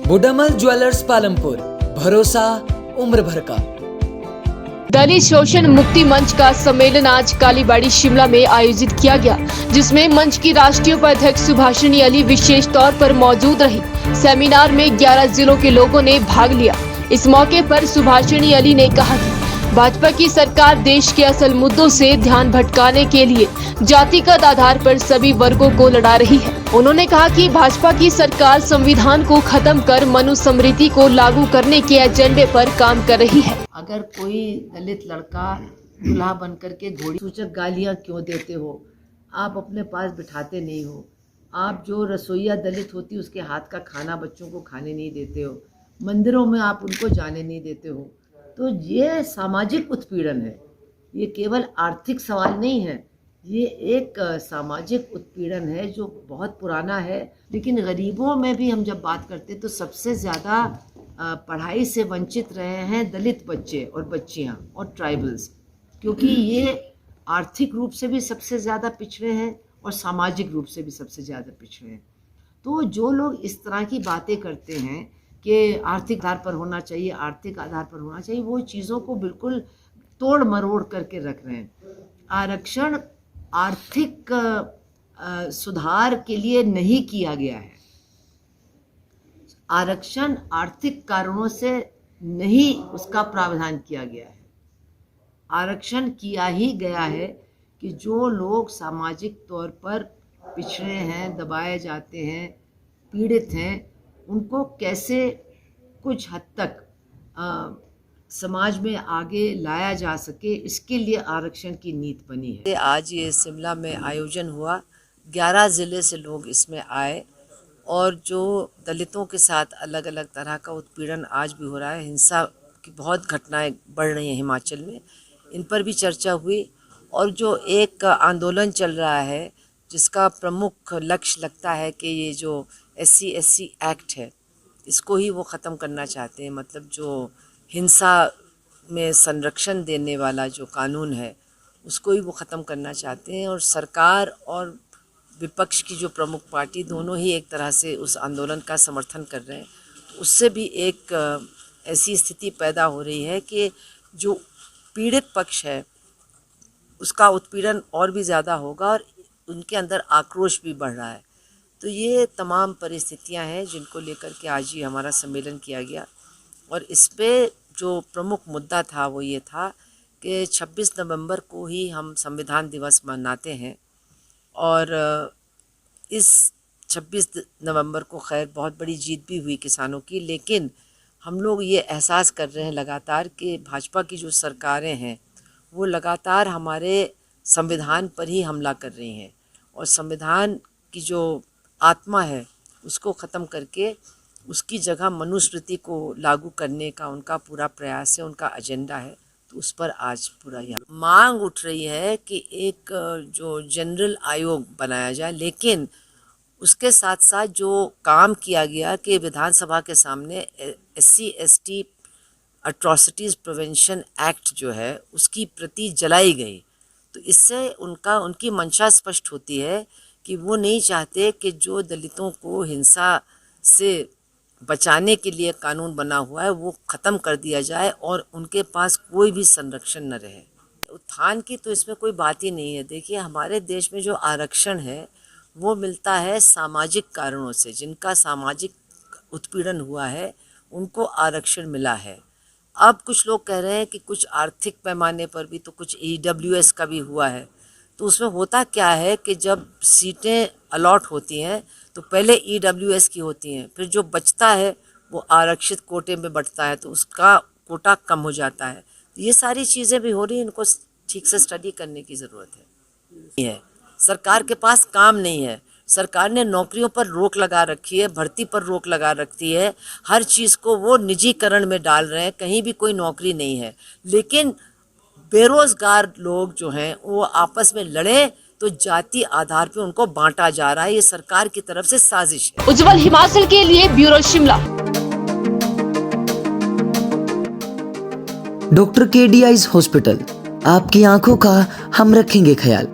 बुडामल jewellers Palampur, भरोसा उम्र भर का। दलित शोषण मुक्ति मंच का सम्मेलन आज कालीबाड़ी शिमला में आयोजित किया गया, जिसमें मंच की राष्ट्रीय उपाध्यक्ष सुभाषिनी अली विशेष तौर पर मौजूद रही। सेमिनार में 11 जिलों के लोगों ने भाग लिया। इस मौके पर सुभाषिनी अली ने कहा कि भाजपा की सरकार देश के असल मुद्दों से ध्यान भटकाने के लिए जातिगत आधार पर सभी वर्गों को लड़ा रही है। उन्होंने कहा कि भाजपा की सरकार संविधान को खत्म कर मनुस्मृति को लागू करने के एजेंडे पर काम कर रही है। अगर कोई दलित लड़का दूल्हा बनकर के घोड़ी सूचक गालियां क्यों देते हो, आप अपने पास बिठाते नहीं हो, आप जो रसोइया दलित होती उसके हाथ का खाना बच्चों को खाने नहीं देते हो, मंदिरों में आप उनको जाने नहीं देते हो, तो ये सामाजिक उत्पीड़न है। ये केवल आर्थिक सवाल नहीं है, ये एक सामाजिक उत्पीड़न है जो बहुत पुराना है। लेकिन गरीबों में भी हम जब बात करते हैं तो सबसे ज़्यादा पढ़ाई से वंचित रहे हैं दलित बच्चे और बच्चियां और ट्राइबल्स, क्योंकि ये आर्थिक रूप से भी सबसे ज़्यादा पिछड़े हैं और सामाजिक रूप से भी सबसे ज़्यादा पिछड़े हैं। तो जो लोग इस तरह की बातें करते हैं कि आर्थिक आधार पर होना चाहिए, आर्थिक आधार पर होना चाहिए, वो चीज़ों को बिल्कुल तोड़ मरोड़ करके रख रहे हैं। आरक्षण आर्थिक सुधार के लिए नहीं किया गया है। आरक्षण आर्थिक कारणों से नहीं उसका प्रावधान किया गया है। आरक्षण किया ही गया है कि जो लोग सामाजिक तौर पर पिछड़े हैं, दबाए जाते हैं, पीड़ित हैं, उनको कैसे कुछ हद तक समाज में आगे लाया जा सके, इसके लिए आरक्षण की नीति बनी है। आज ये शिमला में आयोजन हुआ, 11 ज़िले से लोग इसमें आए और जो दलितों के साथ अलग अलग तरह का उत्पीड़न आज भी हो रहा है, हिंसा की बहुत घटनाएं बढ़ रही हैं हिमाचल में, इन पर भी चर्चा हुई। और जो एक आंदोलन चल रहा है जिसका प्रमुख लक्ष्य लगता है कि ये जो SC/SC एक्ट है, इसको ही वो ख़त्म करना चाहते हैं। मतलब जो हिंसा में संरक्षण देने वाला जो कानून है उसको ही वो ख़त्म करना चाहते हैं। और सरकार और विपक्ष की जो प्रमुख पार्टी दोनों ही एक तरह से उस आंदोलन का समर्थन कर रहे हैं। तो उससे भी एक ऐसी स्थिति पैदा हो रही है कि जो पीड़ित पक्ष है उसका उत्पीड़न और भी ज़्यादा होगा और उनके अंदर आक्रोश भी बढ़ रहा है। तो ये तमाम परिस्थितियां हैं जिनको लेकर के आज ही हमारा सम्मेलन किया गया। और इस पे जो प्रमुख मुद्दा था वो ये था कि 26 नवंबर को ही हम संविधान दिवस मनाते हैं और इस 26 नवंबर को खैर बहुत बड़ी जीत भी हुई किसानों की, लेकिन हम लोग ये एहसास कर रहे हैं लगातार कि भाजपा की जो सरकारें हैं वो लगातार हमारे संविधान पर ही हमला कर रही हैं और संविधान की जो आत्मा है उसको ख़त्म करके उसकी जगह मनुस्मृति को लागू करने का उनका पूरा प्रयास है, उनका एजेंडा है। तो उस पर आज पूरा यह मांग उठ रही है कि एक जो जनरल आयोग बनाया जाए, लेकिन उसके साथ साथ जो काम किया गया कि विधानसभा के सामने SC/ST एट्रॉसिटीज़ प्रिवेंशन एक्ट जो है उसकी प्रति जलाई गई। तो इससे उनकी मंशा स्पष्ट होती है कि वो नहीं चाहते कि जो दलितों को हिंसा से बचाने के लिए कानून बना हुआ है वो ख़त्म कर दिया जाए और उनके पास कोई भी संरक्षण न रहे। उत्थान की तो इसमें कोई बात ही नहीं है। देखिए, हमारे देश में जो आरक्षण है वो मिलता है सामाजिक कारणों से। जिनका सामाजिक उत्पीड़न हुआ है उनको आरक्षण मिला है। अब कुछ लोग कह रहे हैं कि कुछ आर्थिक पैमाने पर भी, तो कुछ EWS का भी हुआ है। तो उसमें होता क्या है कि जब सीटें अलॉट होती हैं तो पहले EWS की होती हैं, फिर जो बचता है वो आरक्षित कोटे में बंटता है, तो उसका कोटा कम हो जाता है। तो ये सारी चीज़ें भी हो रही हैं, इनको ठीक से स्टडी करने की ज़रूरत है। सरकार के पास काम नहीं है। सरकार ने नौकरियों पर रोक लगा रखी है, भर्ती पर रोक लगा रखी है, हर चीज़ को वो निजीकरण में डाल रहे हैं, कहीं भी कोई नौकरी नहीं है। लेकिन बेरोजगार लोग जो हैं वो आपस में लड़े तो जाति आधार पे उनको बांटा जा रहा है। ये सरकार की तरफ से साजिश है। उज्जवल हिमाचल के लिए bureau Shimla. Doctor KD eyes hospital, आपकी आंखों का हम रखेंगे ख्याल।